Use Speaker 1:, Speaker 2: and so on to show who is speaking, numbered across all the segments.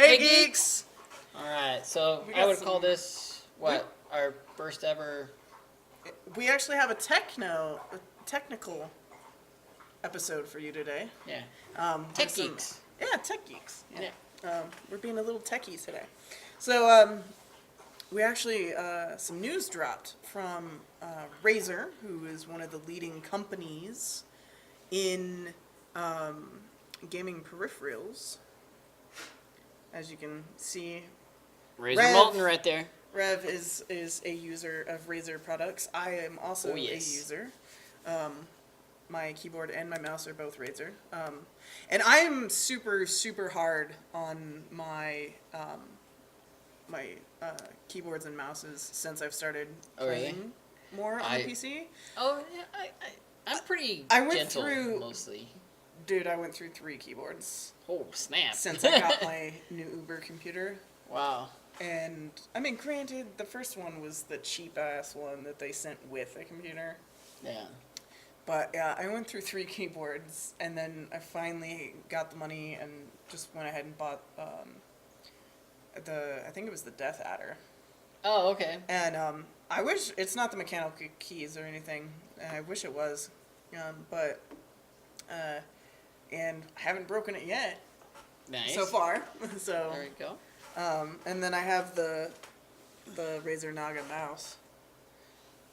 Speaker 1: Hey Geeks!
Speaker 2: Alright, so
Speaker 1: We
Speaker 2: I
Speaker 1: got
Speaker 2: would
Speaker 1: some-
Speaker 2: call this, our first ever...
Speaker 1: We actually have a technical episode for you today.
Speaker 2: Yeah.
Speaker 1: with
Speaker 2: Tech
Speaker 1: some-
Speaker 2: Geeks.
Speaker 1: Yeah, Tech Geeks.
Speaker 2: Yeah.
Speaker 1: We're being a little techie today. So, we actually, some news dropped from Razer, who is one of the leading companies in gaming peripherals. As you can see,
Speaker 2: Razer
Speaker 1: Rev.
Speaker 2: Molten right there.
Speaker 1: Rev is a user of Razer products. I am also
Speaker 2: Oh, yes.
Speaker 1: a user. My keyboard and my mouse are both Razer. And I am super, super hard on my keyboards and mouses since I've started
Speaker 2: Oh, really?
Speaker 1: playing more on the PC.
Speaker 2: Oh, yeah, I'm pretty
Speaker 1: I went
Speaker 2: gentle,
Speaker 1: through-
Speaker 2: mostly.
Speaker 1: Dude, I went through 3 keyboards
Speaker 2: Oh, snap.
Speaker 1: since I got my new Uber computer.
Speaker 2: Wow.
Speaker 1: And, I mean, granted, the first one was the cheap-ass one that they sent with the computer.
Speaker 2: Yeah.
Speaker 1: But, yeah, I went through 3 keyboards, and then I finally got the money and just went ahead and bought, I think it was the Death Adder.
Speaker 2: Oh, okay.
Speaker 1: And, I wish, it's not the mechanical keys or anything, and I wish it was, but, and I haven't broken it yet,
Speaker 2: Nice.
Speaker 1: so far, so.
Speaker 2: There we go.
Speaker 1: And then I have the Razer Naga mouse,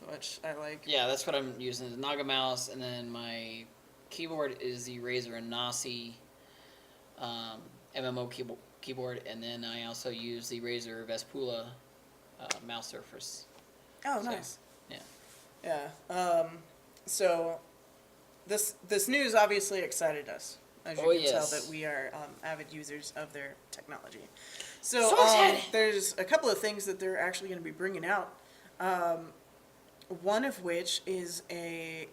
Speaker 1: which I like.
Speaker 2: Yeah, that's what I'm using, the Naga mouse, and then my keyboard is the Razer Nasi MMO keyboard, and then I also use the Razer Vespula mouse surface.
Speaker 1: Oh,
Speaker 2: So,
Speaker 1: nice.
Speaker 2: yeah.
Speaker 1: Yeah. So this news obviously excited us. As you can tell
Speaker 2: yes.
Speaker 1: that we are avid users of their technology. So,
Speaker 2: So excited.
Speaker 1: there's a couple of things that they're actually going to be bringing out. One of which is and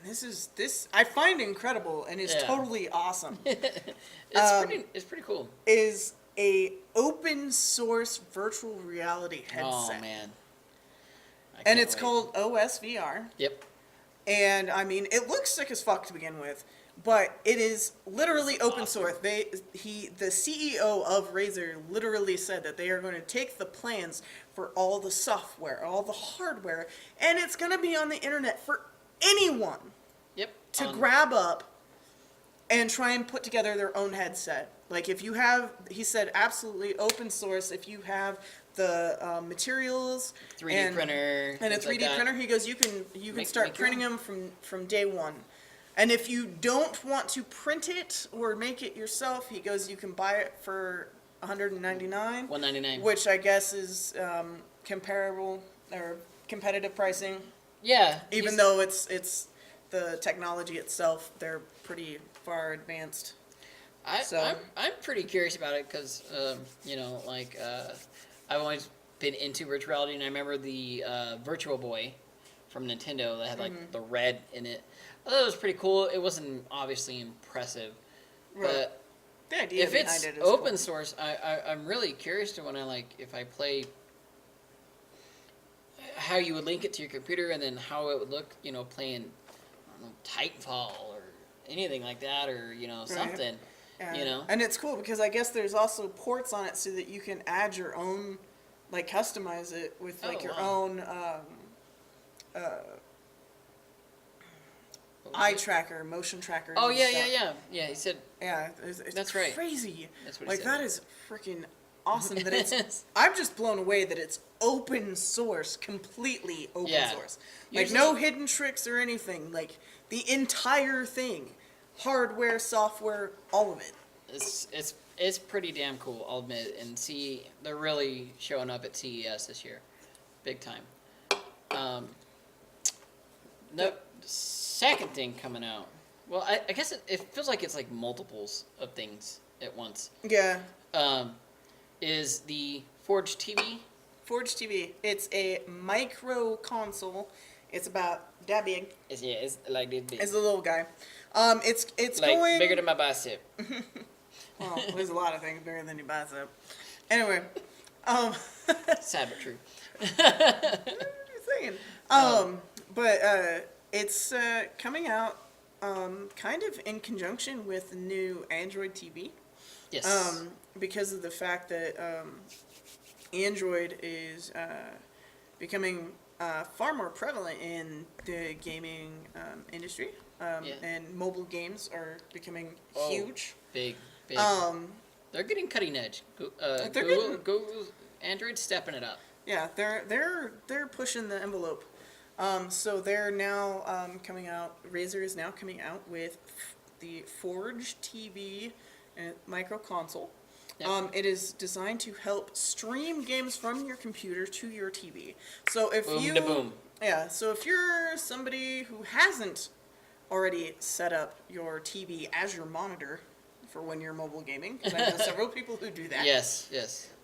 Speaker 1: this I find incredible and is
Speaker 2: Yeah.
Speaker 1: totally awesome.
Speaker 2: It's pretty cool.
Speaker 1: Is a open source virtual reality headset.
Speaker 2: Oh man. I
Speaker 1: And
Speaker 2: can't
Speaker 1: it's
Speaker 2: wait.
Speaker 1: called OSVR.
Speaker 2: Yep.
Speaker 1: And I mean, it looks sick as fuck to begin with, but it is literally open
Speaker 2: awesome.
Speaker 1: source. The CEO of Razer literally said that they are going to take the plans for all the software, all the hardware, and it's going to be on the internet for anyone
Speaker 2: Yep.
Speaker 1: to grab up and try and put together their own headset. Like if you have, he said, absolutely open source. If you have the materials,
Speaker 2: 3D printer
Speaker 1: and a
Speaker 2: things like
Speaker 1: 3D
Speaker 2: that.
Speaker 1: printer, he goes, you can start
Speaker 2: make your
Speaker 1: printing them from day one. And if you don't want to print it or make it yourself, he goes, you can buy it for $199,
Speaker 2: $199.
Speaker 1: which I guess is comparable or competitive pricing.
Speaker 2: Yeah.
Speaker 1: Even though it's the technology itself, they're pretty far advanced.
Speaker 2: I'm pretty curious about it because I've always been into virtual reality, and I remember the Virtual Boy from Nintendo that had like the red in it. I thought it was pretty cool. It wasn't obviously impressive, but
Speaker 1: The idea
Speaker 2: if
Speaker 1: behind
Speaker 2: it's
Speaker 1: it is
Speaker 2: open
Speaker 1: cool.
Speaker 2: source, I'm really curious to when if I play, how you would link it to your computer, and then how it would look, playing, I don't know, Titanfall or anything like that, or something.
Speaker 1: Yeah. And it's cool because I guess there's also ports on it so that you can add your own, like customize it with like your own eye tracker, motion tracker.
Speaker 2: Oh
Speaker 1: and
Speaker 2: yeah,
Speaker 1: stuff.
Speaker 2: yeah. He said
Speaker 1: Yeah, it's
Speaker 2: That's right.
Speaker 1: crazy.
Speaker 2: That's what he
Speaker 1: like
Speaker 2: said.
Speaker 1: that is freaking awesome that it's. I'm just blown away that it's open source, completely open
Speaker 2: Yeah.
Speaker 1: source. Like
Speaker 2: Usually-
Speaker 1: no hidden tricks or anything. Like the entire thing, hardware, software, all of it.
Speaker 2: it's pretty damn cool, I'll admit. And they're really showing up at CES this year, big time. Second thing coming out. Well, I guess it feels like it's like multiples of things at once.
Speaker 1: Yeah.
Speaker 2: Is the Forge TV?
Speaker 1: Forge TV. It's a micro console. It's about that big.
Speaker 2: It's like this big.
Speaker 1: It's a little guy. It's
Speaker 2: like
Speaker 1: going
Speaker 2: bigger than my bicep.
Speaker 1: Well, there's a lot of things bigger than your bicep. Anyway,
Speaker 2: Sad but true.
Speaker 1: what are you saying? But it's coming out kind of in conjunction with the new Android TV.
Speaker 2: Yes.
Speaker 1: because of the fact that Android is becoming far more prevalent in the gaming industry, and mobile games are becoming huge.
Speaker 2: Big.
Speaker 1: Um,
Speaker 2: They're getting cutting edge. Google's Android's stepping it up.
Speaker 1: Yeah, they're pushing the envelope. So they're now coming out. Razer is now coming out with the Forge TV micro console. Yep. It is designed to help stream games from your computer to your TV. So if so if you're somebody who hasn't already set up your TV as your monitor for when you're mobile gaming, because I know several people who do that.
Speaker 2: Yes.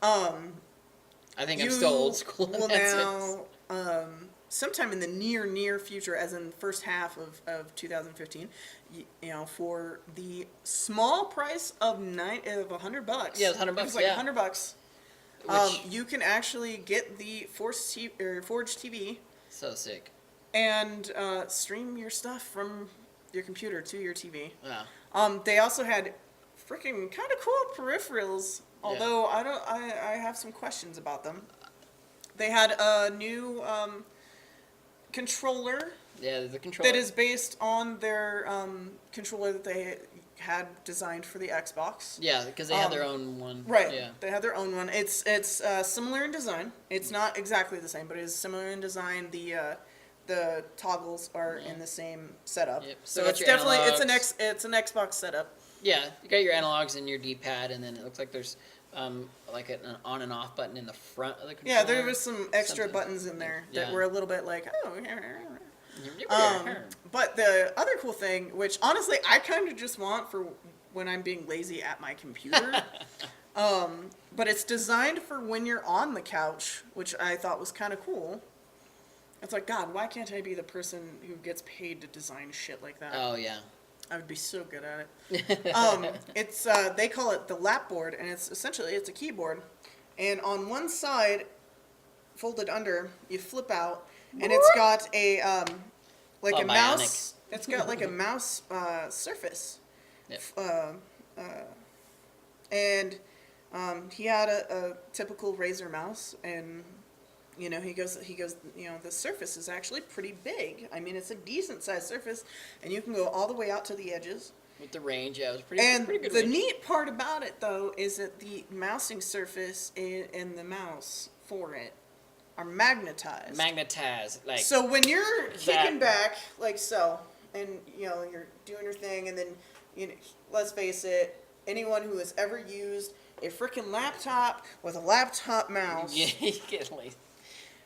Speaker 2: I think I'm still old school.
Speaker 1: Well, now, sometime in the near future, as in the first half of 2015, for the small price of $100.
Speaker 2: Yeah, it was $100.
Speaker 1: It was like $100. You can actually get the Forge TV.
Speaker 2: So sick.
Speaker 1: And stream your stuff from your computer to your TV.
Speaker 2: Yeah.
Speaker 1: They also had freaking kind of cool peripherals. Although I have some questions about them. They had a new controller.
Speaker 2: Yeah, the controller
Speaker 1: that is based on their controller that they had designed for the Xbox.
Speaker 2: Yeah, because they had their own one.
Speaker 1: Right.
Speaker 2: Yeah.
Speaker 1: They had their own one. It's similar in design. It's not exactly the same, but it is similar in design. The toggles are in the same setup.
Speaker 2: Yep.
Speaker 1: So it's definitely it's an Xbox setup.
Speaker 2: Yeah, you got your analogs and your D-pad, and then it looks like there's like an on and off button in the front of the controller.
Speaker 1: Yeah, there was some extra buttons in there that were a little bit like, but the other cool thing, which honestly I kind of just want for when I'm being lazy at my computer, but it's designed for when you're on the couch, which I thought was kind of cool. It's like, God, why can't I be the person who gets paid to design shit like that?
Speaker 2: Oh, yeah.
Speaker 1: I would be so good at it. It's they call it the lap board, and it's essentially a keyboard, and on one side, folded under, you flip out, and it's got a like a mouse. It's got like a mouse surface.
Speaker 2: Yep.
Speaker 1: And he had a typical Razer mouse, and he goes, the surface is actually pretty big. I mean, it's a decent sized surface, and you can go all the way out to the edges.
Speaker 2: With the range, yeah, it was pretty good.
Speaker 1: And the neat part about it, though, is that the mousing surface and the mouse for it are magnetized.
Speaker 2: Like.
Speaker 1: So when you're kicking back, like so, and you're doing your thing, and then let's face it, anyone who has ever used a freaking laptop with a laptop mouse.
Speaker 2: Yeah, you get like.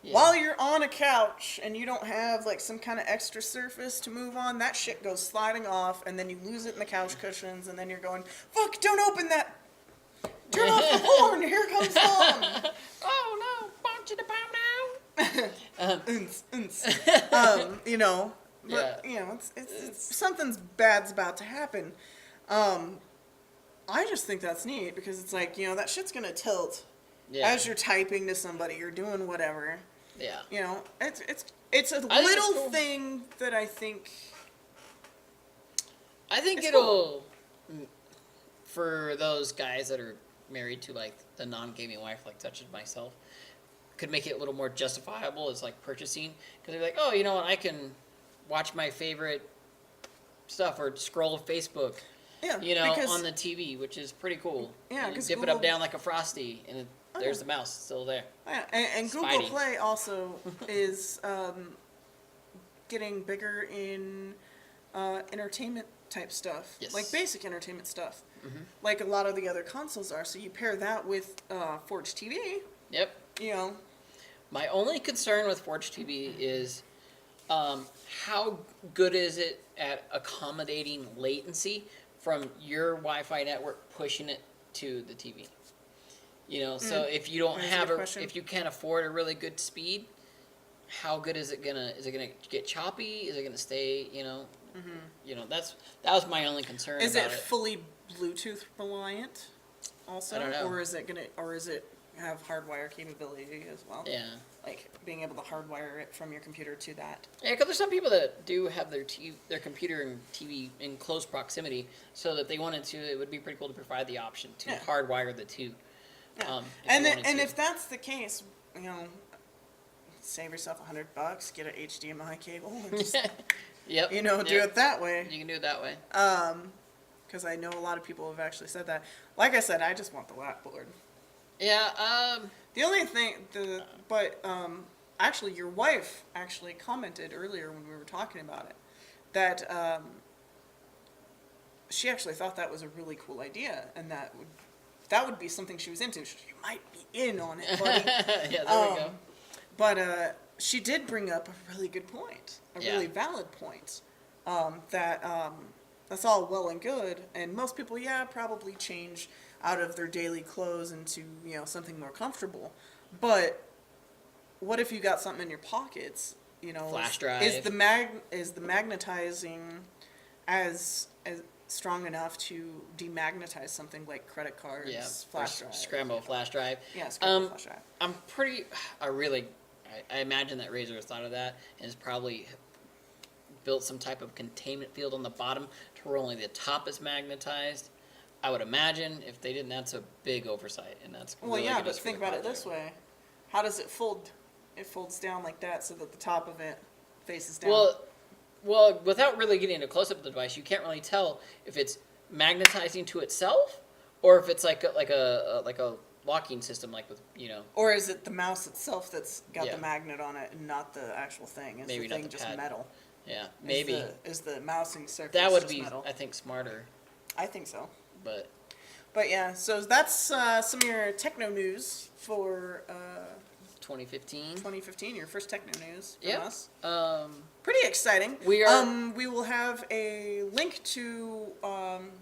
Speaker 1: Yeah. While you're on a couch and you don't have like some kind of extra surface to move on, that shit goes sliding off, and then you lose it in the couch cushions, and then you're going, "Fuck! Don't open that! Turn off the horn! Here comes Mom!"
Speaker 2: Oh no! Want you to bow
Speaker 1: now? But it's something's bad's about to happen. I just think that's neat because it's like that shit's gonna tilt as you're typing to somebody or doing whatever.
Speaker 2: Yeah.
Speaker 1: It's a little thing that I think.
Speaker 2: I think it'll, for those guys that are married to like the non-gaming wife, like such as myself, could make it a little more justifiable as like purchasing, because they're like, oh, you know what, I can watch my favorite stuff or scroll Facebook.
Speaker 1: Yeah,
Speaker 2: on the TV, which is pretty cool.
Speaker 1: Yeah, because
Speaker 2: dip it up down like a Frosty, and there's the mouse still there.
Speaker 1: Yeah, and Google Play also is getting bigger in entertainment type stuff, like basic entertainment stuff, like a lot of the other consoles are. So you pair that with Forge TV.
Speaker 2: Yep. My only concern with Forge TV is how good is it at accommodating latency from your Wi-Fi network pushing it to the TV. So if you don't if you can't afford a really good speed, how good is it gonna get choppy? Is it gonna stay, that was my only concern
Speaker 1: about it. Is it
Speaker 2: fully
Speaker 1: Bluetooth reliant also?
Speaker 2: I don't know.
Speaker 1: Or is it have hardwire capability as well.
Speaker 2: Yeah.
Speaker 1: Like being able to hardwire it from your computer to that.
Speaker 2: Yeah, because there's some people that do have their computer and TV in close proximity, so that they wanted to, it would be pretty cool to provide the option to hardwire the two.
Speaker 1: Yeah. If that's the case, save yourself $100, get an HDMI cable, and just,
Speaker 2: yep.
Speaker 1: do it that way.
Speaker 2: You can do it that way.
Speaker 1: Because I know a lot of people have actually said that. Like I said, I just want the lap board.
Speaker 2: Yeah.
Speaker 1: The only thing, actually, your wife actually commented earlier when we were talking about it that she actually thought that was a really cool idea, and that would be something she was into. You might be in on it, buddy.
Speaker 2: Yeah, there we go.
Speaker 1: But she did bring up a really good point, really valid point, that's all well and good, and most people, probably change out of their daily clothes into, something more comfortable. But what if you got something in your pockets,
Speaker 2: flash drive?
Speaker 1: Is the magnetizing as strong enough to demagnetize something like credit cards, flash drive?
Speaker 2: Scramble flash drive.
Speaker 1: Yeah, scramble flash drive.
Speaker 2: I imagine that Razer has thought of that and has probably built some type of containment field on the bottom to where only the top is magnetized. I would imagine if they didn't, that's a big oversight, and that's really
Speaker 1: but think about it this way: how does it fold? It folds down like that, so that the top of it faces down.
Speaker 2: Well, without really getting a close up of the device, you can't really tell if it's magnetizing to itself or if it's like a locking system, like with
Speaker 1: Or is it the mouse itself that's got the magnet on it, and not the actual thing? Is
Speaker 2: maybe
Speaker 1: the thing
Speaker 2: not the
Speaker 1: just
Speaker 2: pad.
Speaker 1: Metal?
Speaker 2: Yeah, maybe.
Speaker 1: Is the mousing surface
Speaker 2: that would
Speaker 1: just
Speaker 2: be,
Speaker 1: metal?
Speaker 2: I think, smarter.
Speaker 1: I think so.
Speaker 2: But
Speaker 1: yeah, so that's some of your techno news for
Speaker 2: 2015.
Speaker 1: 2015. Your first techno news from
Speaker 2: Yep.
Speaker 1: us.
Speaker 2: Um,
Speaker 1: Pretty exciting.
Speaker 2: We are.
Speaker 1: We will have a link to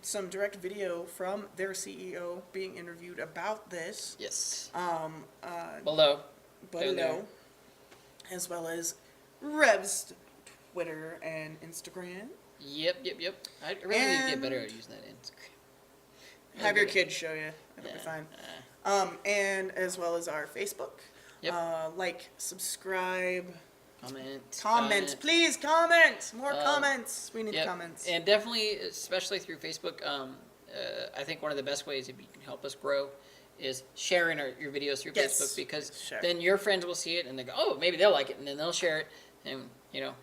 Speaker 1: some direct video from their CEO being interviewed about this.
Speaker 2: Yes.
Speaker 1: Below,
Speaker 2: there.
Speaker 1: as well as Rev's Twitter and Instagram.
Speaker 2: Yep. I really need to get better at using that Instagram.
Speaker 1: Have your kids show you. It'll be fine. And as well as our Facebook.
Speaker 2: Yep.
Speaker 1: Like, subscribe.
Speaker 2: Comment.
Speaker 1: Please comment. More comments. We need comments.
Speaker 2: And definitely, especially through Facebook, I think one of the best ways if you can help us grow is sharing your videos through Facebook, because then your friends will see it and they go, oh, maybe they'll like it, and then they'll share it, and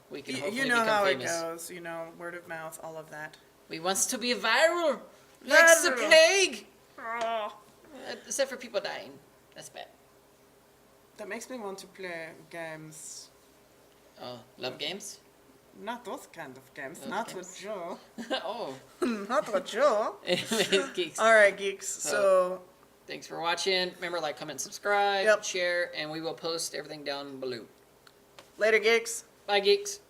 Speaker 2: we can hopefully become
Speaker 1: how
Speaker 2: famous.
Speaker 1: it goes. Word of mouth, all of that.
Speaker 2: We wants to be viral, like the plague.
Speaker 1: Oh.
Speaker 2: Except for people dying. That's bad.
Speaker 1: That makes me want to play games.
Speaker 2: Oh, love games?
Speaker 1: Not those kind of games.
Speaker 2: Those
Speaker 1: not
Speaker 2: games.
Speaker 1: with Joe.
Speaker 2: Oh.
Speaker 1: Not with Joe.
Speaker 2: Anyways, Geeks.
Speaker 1: All right, Geeks. So
Speaker 2: thanks for watching. Remember, like, comment, subscribe, share, and we will post everything down below.
Speaker 1: Later, Geeks.
Speaker 2: Bye, Geeks.